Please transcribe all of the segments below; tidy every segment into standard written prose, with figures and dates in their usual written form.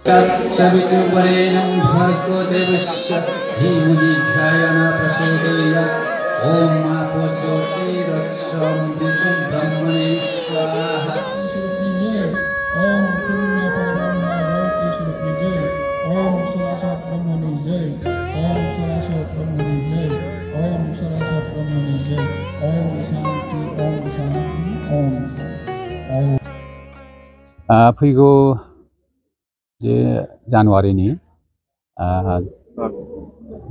सवितुर्वरेण्यं भर्गो देवस्य धीमहि धियो न प्रचोदयात् ॐ मातु ज्योतिरक्षमृतं ब्रह्मणे स्वाहा ओम पुण्य परब्रह्म ज्योति स्वरूपी जय ओम सरासत ब्रह्मणि जय ओम सरासत ब्रह्मणि जय ओम सरासत ब्रह्मणि जय ओम शांति ओम शांति ओम फैगौ जे जानुवारिनि 8,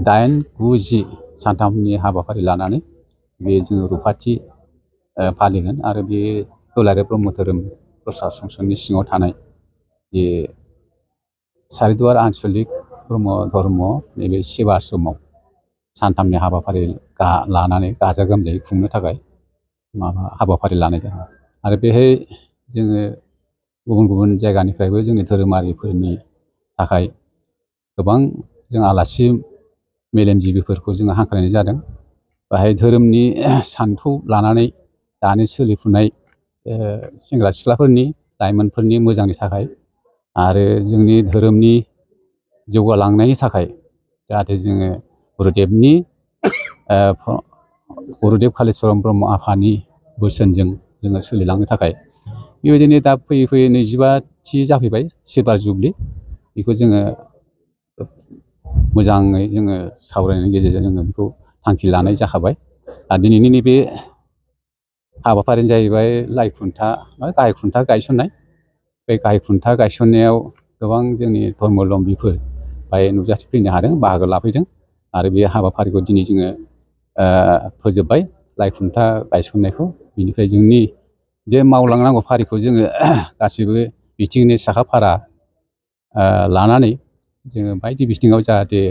9, 10 सानथामनि हाबाफारि लानानै बे जों रुफाथि फालिगोन आरो बे दुलाराय ब्रह्म धोरोम प्रसार संसदनि सिङाव थानाय जे सारिदुवार आन्चलिक ब्रह्म धर्म नैबे सेवा आश्रमाव सानथामनि हाबाफारि लानानै गाजा गोमजायै खुंनो थाखाय हाबाफारि लानाय जादों आरो बेहाय जोङो गुबुन गुबुन जायगानिफ्रायबो जोंनि धोरोमारिफोरनि थाखाय गोबां जों आलासि मेलेमजिबिफोरखौ जोङो हांख्रायनाय जादों बाहाय धोरोमनि सानथौ लानानै दानि सोलिफुनाय सेंग्रा सिख्लाफोरनि लाइमोनफोरनि मोजांनि थाखाय आरो जोंनि धोरोमनि जौगालांनायनि थाखाय जाहाथे जोङो गुरुदेव कालिचरन ब्रह्म आफानि बोसोनजों जोङो सोलिलांनो थाखाय बेबायदिनो दा फैयै फैयै 25थि जाफैबाय सिलभार जुबलि बेखौ जोङो मोजाङै जोङो सावरायनायनि गेजेरजों जोङो बेखौ थांखि लानाय जाखाबाय आरो दिनैनि नैबे हाबाफारियानो जाहैबाय लाइ खुन्था गाहाय खुन्था गायसननाय बे गाहाय खुन्था गायसननायाव गोबां जोंनि धर्मलम्बीफोर बाय नुजाथिफैनो हादों बाहागो लाफैदों आरो बे हाबाफारिखौ दिनै जोङो फोजोबबाय लाइ खुन्था गायसननायखौ बिनिफ्राय जोंनि जे मावलांनांगौ फारिखौ जोङो गासिबो बिथिंनि साखाफारा लानानै जोङो बायदि बिथिङाव जाहाथे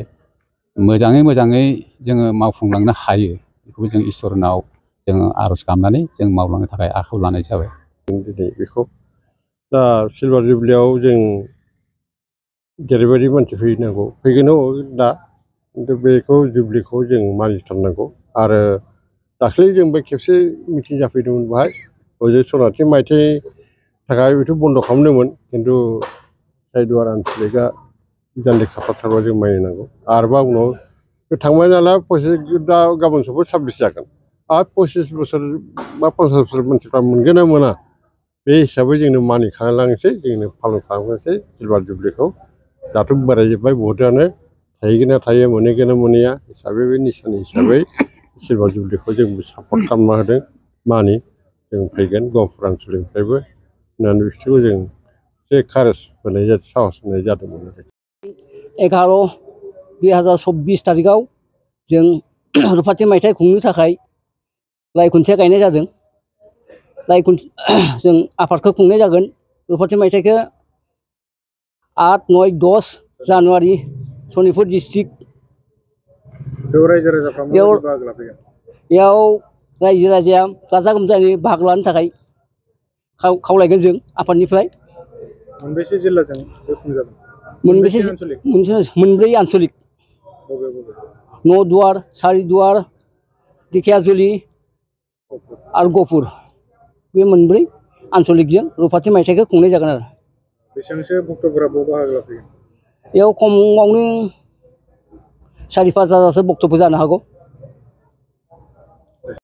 मोजाङै जोङो मावफुंलांनो हायो बेखौ जों इसोरनाव जोङो आर'ज गाबनानै जों मावलांनो थाखाय आखायाव लानाय जाबाय दिनै बेखौ दा सिलभार जुबलियाव जों जेरैबायदि मानसि फैनांगौ फैगोन दा खिन्थु बेखौ जुबलिखौ जों मानिथारनांगौ आरो दाख्लै जों बे खेबसे मिटिं जाफैदोंमोन बाहाय हजों सनाथि मायथाइनि थाखाय बेथ' बन्द' खालामदोंमोन खिन्थु सारिदुवार आन्चलिकआ दान्दि खालामथारबा जों मानिनांगौ आरोबा उनाव थांबाय नालाय दा गाबोन सबो 26 जागोन आरो 25 बोसोर बा 50 बोसोर मानसिफ्रा मोनगोन ना मोना बे हिसाबै जोंनो मानिखालांनोसै जोंनो पालन खालामनोसै सिलभार जुबलिखौ दाथ' बोरायजोब्बाय बहुतआनो थाहैगोन ना थायो मोनहैगोन ना मोनहैया हिसाबै बे निसानि हिसाबै सिलभार जुबलिखौ जों सापर्ट खालामना होदों मानि जों फैगोन गहपुर आन्चलिकनिफ्रायबो होननानै बिसोरखौ जों एसे कारेज होनाय जादों साहस होनाय जादोंमोन आरो 11/2024 थारिखआव जों रुफाथि मायथाइ खुंनो थाखाय लाइ खुन्थिया गायनाय जादों जों आफादखौ खुंनाय जागोन रुफाथि मायथाइखौ 8, 9, 10 जानुवारि सनितपुर डिस्ट्रिक्ट बेयाव रायजो राजाया गाजा गोमजायै बाहागो लानो थाखाय खावलायगोन जों आफादनिफ्राय मोनबेसे जिल्लाजों खुंजागोन मोनब्रै आन्चलिक नौदुवार सारिदुवार दिखियाजुलि आरो गहपुर बे मोनब्रै आन्चलिकजों रुफाथि मायथाइखौ खुंनाय जागोन आरो बेसेबांसो भक्तफोरा बाहागो लाफैगोन बेयाव खमावनो 4-5 हाजारसो भक्तफोर जानो हागौ